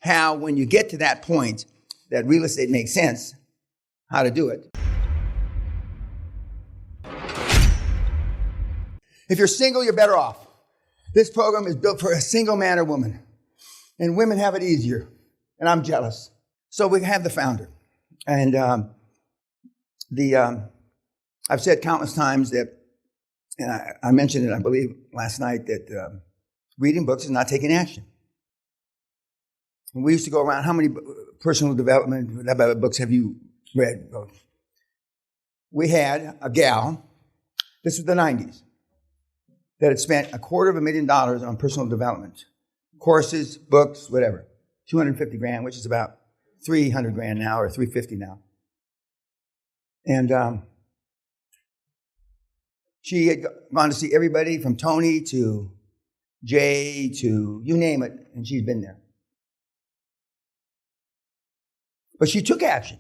how when you get to that point that real estate makes sense, how to do it. If you're single, you're better off. This program is built for a single man or woman. And women have it easier. And I'm jealous. So we have the founder. And I've said countless times that, and I mentioned it, I believe, last night, that reading books is not taking action. And we used to go around, how many personal development books have you read? We had a gal, this was the 90s, that had spent $250,000 on personal development. Courses, books, whatever. $250,000, which is about $300,000 now, or $350,000 now. And she had gone to see everybody from Tony to Jay to you name it, and she's been there. But she took action.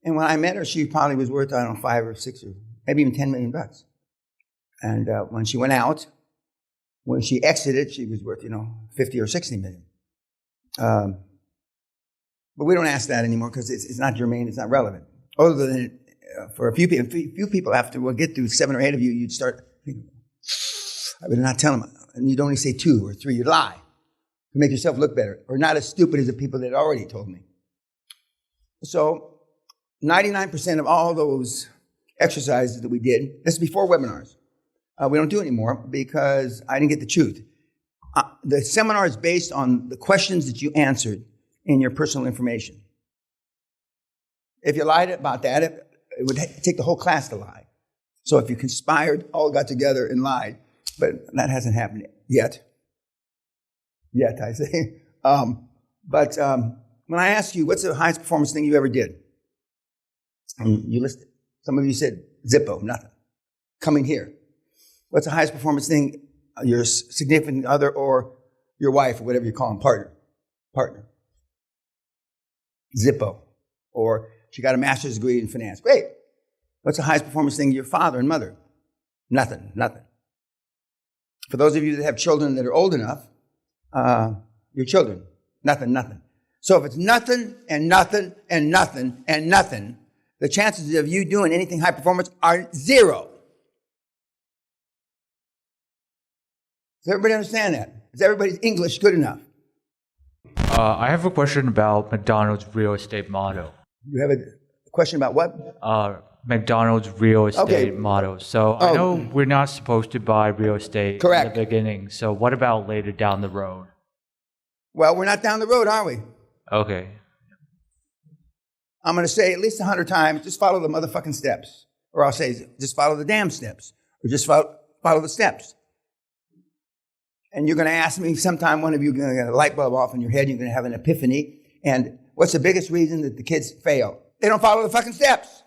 And when I met her, she probably was worth, I don't know, 5 or 6 or maybe even $10 million. And when she went out, when she exited, she was worth, 50 or 60 million. But we don't ask that anymore because it's not germane, it's not relevant. Other than for a few people after we'll get through 7 or 8 of you, you'd start thinking, I better not tell them. And you'd only say 2 or 3, you'd lie to make yourself look better, or not as stupid as the people that already told me. So 99% of all those exercises that we did, this is before webinars. We don't do it anymore because I didn't get the truth. The seminar is based on the questions that you answered in your personal information. If you lied about that, it would take the whole class to lie. So if you conspired, all got together and lied, but that hasn't happened yet. Yet, I say. But when I ask you, what's the highest performance thing you ever did? And you listed. Some of you said, Zippo, nothing. Coming here. What's the highest performance thing your significant other or your wife or whatever you call them, partner? Zippo. Or she got a master's degree in finance. Great. What's the highest performance thing your father and mother? Nothing. For those of you that have children that are old enough, your children, nothing. So if it's nothing and nothing and nothing and nothing, the chances of you doing anything high performance are 0. Does everybody understand that? Is everybody's English good enough? I have a question about McDonald's real estate model. You have a question about what? McDonald's real estate model. So I know we're not supposed to buy real estate Correct. in the beginning. So what about later down the road? Well, we're not down the road, are we? Okay. I'm going to say at least 100 times, just follow the motherfucking steps. Or I'll say, just follow the damn steps. Or just follow the steps. And you're going to ask me sometime, one of you is going to get a light bulb off in your head, you're going to have an epiphany. And what's the biggest reason that the kids fail? They don't follow the fucking steps.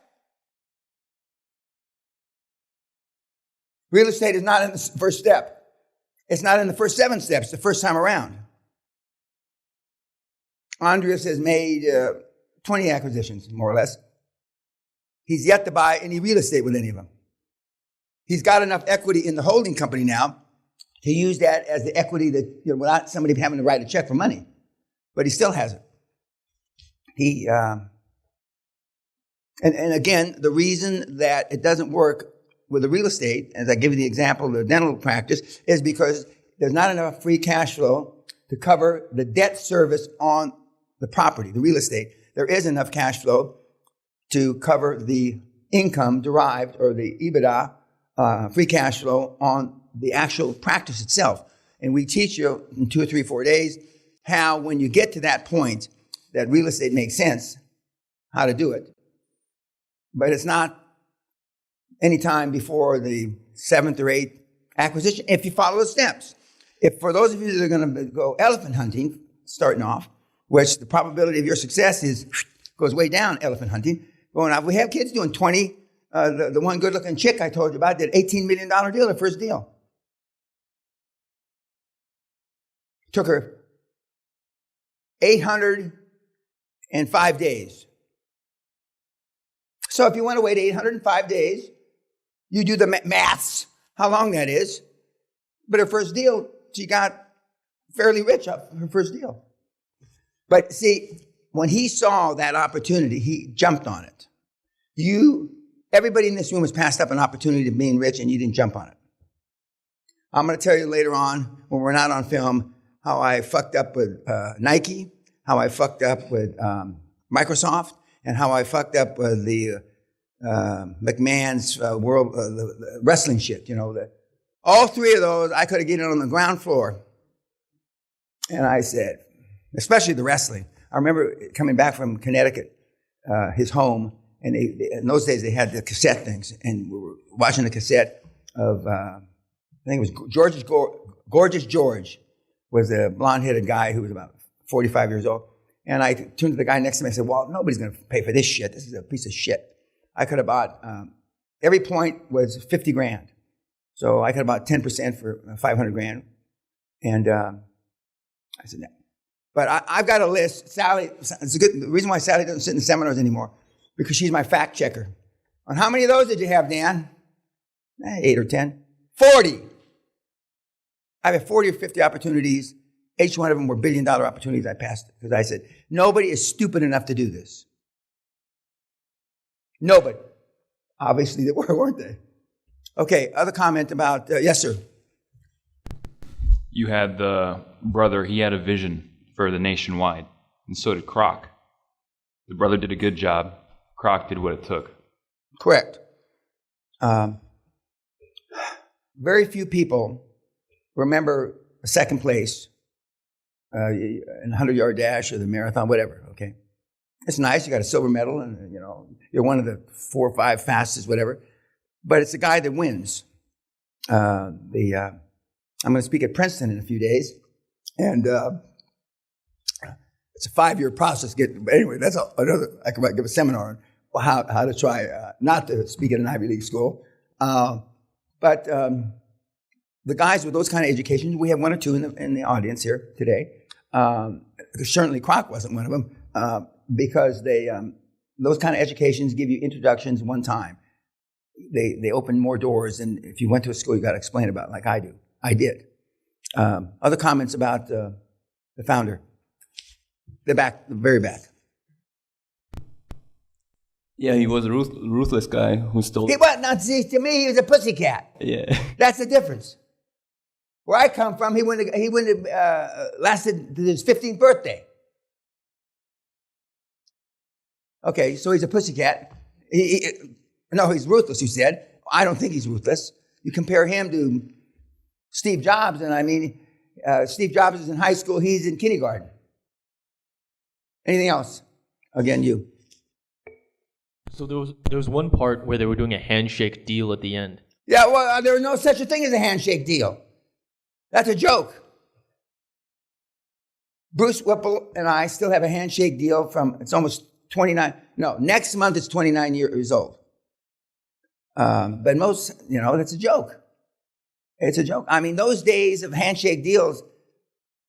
Real estate is not in the first step. It's not in the first 7 steps the first time around. Andreas has made 20 acquisitions, more or less. He's yet to buy any real estate with any of them. He's got enough equity in the holding company now to use that as the equity that, without somebody having to write a check for money. But he still has it. And again, the reason that it doesn't work with the real estate, as I give you the example of the dental practice, is because there's not enough free cash flow to cover the debt service on the property, the real estate. There is enough cash flow to cover the income derived, or the EBITDA, free cash flow on the actual practice itself. And we teach you in 2 or 3, 4 days how, when you get to that point that real estate makes sense, how to do it. But it's not any time before the 7th or 8th acquisition, if you follow the steps. If for those of you that are going to go elephant hunting, starting off, which the probability of your success goes way down, elephant hunting, going off. We have kids doing 20. The one good-looking chick I told you about did $18 million deal, her first deal. Took her 805 days. So if you want to wait 805 days, you do the maths, how long that is. But her first deal, she got fairly rich up her first deal. But see, when he saw that opportunity, he jumped on it. Everybody in this room has passed up an opportunity to being rich and you didn't jump on it. I'm going to tell you later on, when we're not on film, how I fucked up with Nike, how I fucked up with Microsoft, and how I fucked up with the McMahon's world the wrestling shit. All three of those, I could have gotten on the ground floor. And I said, especially the wrestling. I remember coming back from Connecticut, his home, and in those days they had the cassette things, and we were watching the cassette of, I think it was Gorgeous George was a blonde-headed guy who was about 45 years old. And I turned to the guy next to me and said, well, nobody's going to pay for this shit. This is a piece of shit. I could have bought, every point was $50,000. So I could have bought 10% for $500,000. And I said, no. But I've got a list. Sally, the reason why Sally doesn't sit in the seminars anymore, because she's my fact checker. On how many of those did you have, Dan? 8 or 10. 40. I've had 40 or 50 opportunities. Each one of them were billion-dollar opportunities. I passed it because I said, nobody is stupid enough to do this. Nobody. Obviously, they were, weren't they? Okay, other comment about, yes, sir. You had the brother, he had a vision for the nationwide, and so did Kroc. The brother did a good job. Kroc did what it took. Correct. Very few people remember a second place in a 100-yard dash or the marathon, whatever, okay? It's nice. You got a silver medal, and, you're one of the 4 or 5 fastest, whatever. But it's the guy that wins. I'm going to speak at Princeton in a few days, and it's a 5-year process. Anyway, that's another. I could give a seminar on how to try not to speak at an Ivy League school. But the guys with those kind of educations, we have 1 or 2 in the audience here today. Certainly, Kroc wasn't one of them because those kind of educations give you introductions one time. They open more doors, and if you went to a school, you got to explain about it like I do. I did. Other comments about the founder? The very back. Yeah, he was a ruthless guy who stole. To me, he was a pussycat. Yeah, that's the difference. Where I come from, he wouldn't have lasted to his 15th birthday. Okay, so he's a pussycat. No, he's ruthless, you said. I don't think he's ruthless. You compare him to Steve Jobs, and Steve Jobs is in high school, he's in kindergarten. Anything else? Again, you. So there was one part where they were doing a handshake deal at the end. Yeah, well, there was no such a thing as a handshake deal. That's a joke. Bruce Whipple and I still have a handshake deal it's almost 29. No, next month it's 29 years old. But most, that's a joke. It's a joke. I mean, those days of handshake deals,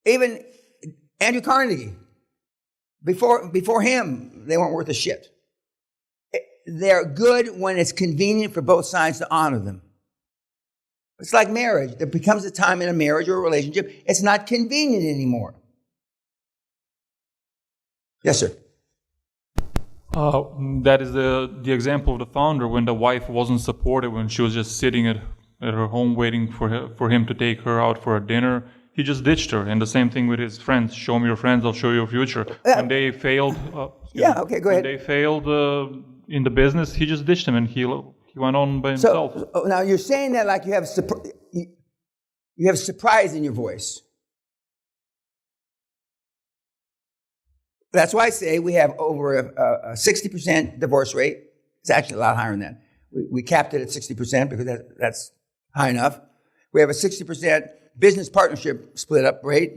even Andrew Carnegie, before him, they weren't worth a shit. They're good when it's convenient for both sides to honor them. It's like marriage. There becomes a time in a marriage or a relationship, it's not convenient anymore. Yes, sir. That is the example of the founder when the wife wasn't supportive, when she was just sitting at her home waiting for him to take her out for a dinner. He just ditched her. And the same thing with his friends. Show me your friends, I'll show you your future. When they failed, go ahead. When they failed in the business, he just ditched them and he went on by himself. So now you're saying that like you have surprise in your voice. That's why I say we have over a 60% divorce rate. It's actually a lot higher than that. We capped it at 60% because that's high enough. We have a 60% business partnership split up rate.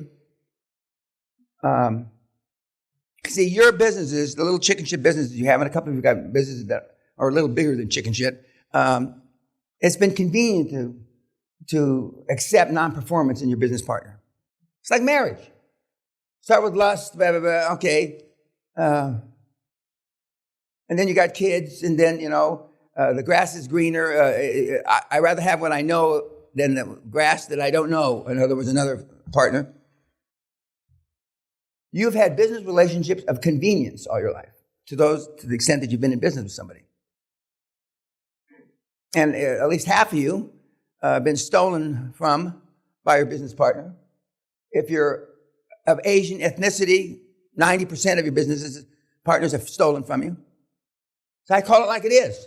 See, your businesses, the little chicken shit businesses you have, and a couple of you got businesses that are a little bigger than chicken shit, it's been convenient to accept non-performance in your business partner. It's like marriage. Start with lust, blah, blah, blah, okay. And then you got kids, and then, the grass is greener. I'd rather have what I know than the grass that I don't know. In other words, another partner. You've had business relationships of convenience all your life, to the extent that you've been in business with somebody. And at least half of you have been stolen from by your business partner. If you're of Asian ethnicity, 90% of your business partners have stolen from you. So I call it like it is.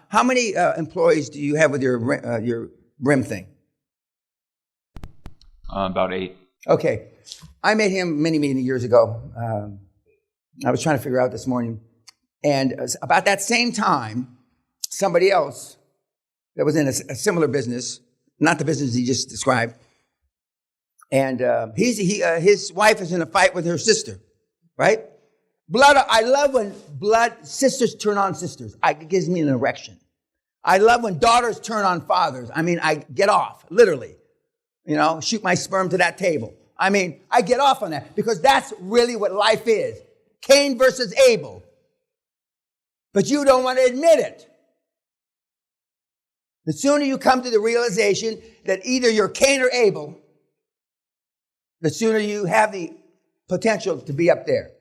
How many employees do you have with your brim thing? About 8. Okay. I met him many, many years ago. I was trying to figure out this morning. And about that same time, somebody else that was in a similar business, not the business he just described, and his wife is in a fight with her sister, right? I love when sisters turn on sisters. It gives me an erection. I love when daughters turn on fathers. I mean, I get off, literally. Shoot my sperm to that table. I mean, I get off on that because that's really what life is. Cain versus Abel. But you don't want to admit it. The sooner you come to the realization that either you're Cain or Abel, the sooner you have the potential to be up there.